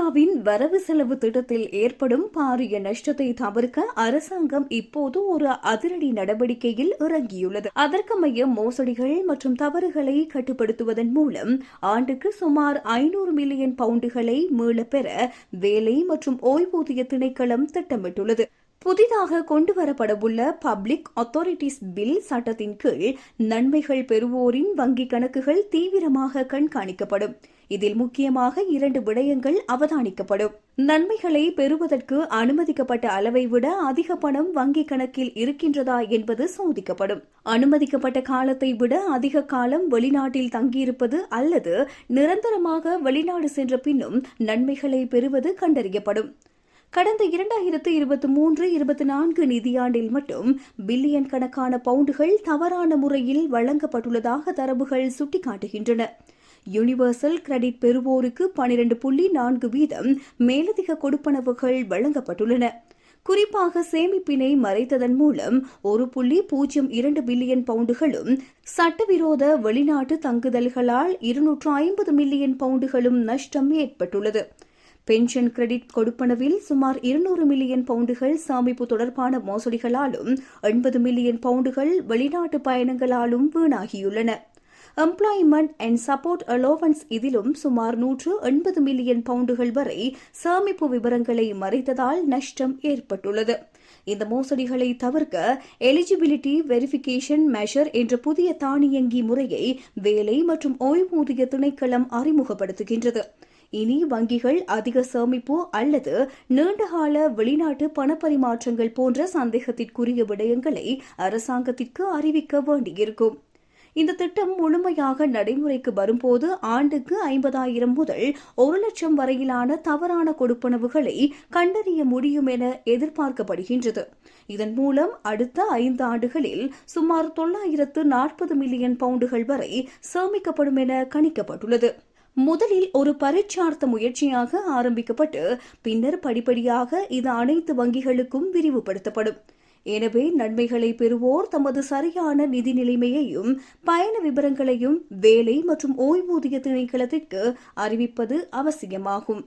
இந்தியாவின் வரவு செலவு திட்டத்தில் ஏற்படும் பாரிய நஷ்டத்தை தவிர்க்க அரசாங்கம் இப்போது ஒரு அதிரடி நடவடிக்கையில் இறங்கியுள்ளது. அதற்கமைய மோசடிகள் மற்றும் தவறுகளை கட்டுப்படுத்துவதன் மூலம் ஆண்டுக்கு சுமார் 500 மில்லியன் பவுண்டுகளை மீளப்பெற வேலை மற்றும் ஓய்வூதிய திணைக்களம் திட்டமிட்டுள்ளது. புதிதாக கொண்டுவரப்படவுள்ள பப்ளிக் அத்தாரிட்டிஸ் பில் சட்டத்தின் கீழ் நன்மைகள் பெறுவோரின் வங்கிக் கணக்குகள் தீவிரமாக கண்காணிக்கப்படும். இதில் முக்கியமாக 2 விடயங்கள் அவதானிக்கப்படும். நன்மைகளை பெறுவதற்கு அனுமதிக்கப்பட்ட அளவை விட அதிக பணம் வங்கிக் கணக்கில் இருக்கின்றதா என்பது சோதிக்கப்படும். அனுமதிக்கப்பட்ட காலத்தை விட அதிக காலம் வெளிநாட்டில் தங்கியிருப்பது அல்லது நிரந்தரமாக வெளிநாடு சென்ற பின்னும் நன்மைகளை பெறுவது கண்டறியப்படும். கடந்த 2023-24 நிதியாண்டில் மட்டும் பில்லியன் கணக்கான பவுண்டுகள் தவறான முறையில் வழங்கப்பட்டுள்ளதாக தரவுகள் சுட்டிக்காட்டுகின்றன. யூனிவர்சல் கிரெடிட் பெறுவோருக்கு 12.4% மேலதிக கொடுப்பனவுகள் வழங்கப்பட்டுள்ளன. குறிப்பாக சேமிப்பினை மறைத்ததன் மூலம் 1.02 பில்லியன் பவுண்டுகளும், சட்டவிரோத வெளிநாட்டு தங்குதல்களால் 250 மில்லியன் பவுண்டுகளும் நஷ்டம் ஏற்பட்டுள்ளது. பென்ஷன் கிரெடிட் கொடுப்பனவில் சுமார் 200 மில்லியன் பவுண்டுகள் சேமிப்பு தொடர்பான மோசடிகளாலும் 80 மில்லியன் பவுண்டுகள் வெளிநாட்டு பயணங்களாலும் வீணாகியுள்ளன. எம்ப்ளாய்மெண்ட் அண்ட் சப்போர்ட் அலோவன்ஸ் இதிலும் சுமார் 180 மில்லியன் பவுண்டுகள் வரை சேமிப்பு விவரங்களை மறைத்ததால் நஷ்டம் ஏற்பட்டுள்ளது. இந்த மோசடிகளை தவிர்க்க எலிஜிபிலிட்டி வெரிஃபிகேஷன் மெஷர் என்ற புதிய தானியங்கி முறையை வேலை மற்றும் ஓய்வூதிய திணைக்களம் அறிமுகப்படுத்துகின்றது. இனி வங்கிகள் அதிக சேமிப்பு அல்லது நீண்டகால வெளிநாட்டு பணப்பரிமாற்றங்கள் போன்ற சந்தேகத்திற்குரிய விடயங்களை அரசாங்கத்திற்கு அறிவிக்க வேண்டியிருக்கும். இந்த திட்டம் முழுமையாக நடைமுறைக்கு வரும்போது ஆண்டுக்கு 50,000 முதல் 1,00,000 வரையிலான தவறான கொடுப்பனவுகளை கண்டறிய முடியும் என எதிர்பார்க்கப்படுகின்றது. இதன் மூலம் அடுத்த 5 ஆண்டுகளில் சுமார் 940 மில்லியன் பவுண்டுகள் வரை சேமிக்கப்படும் என கணிக்கப்பட்டுள்ளது. முதலில் ஒரு பரீட்சார்த்த முயற்சியாக ஆரம்பிக்கப்பட்டு பின்னர் படிப்படியாக இது அனைத்து வங்கிகளுக்கும் விரிவுபடுத்தப்படும். எனவே நன்மைகளை பெறுவோர் தமது சரியான நிதி நிலைமையையும் பயண விவரங்களையும் வேலை மற்றும் ஓய்வூதிய திணைக்களத்திற்கு அறிவிப்பது அவசியமாகும்.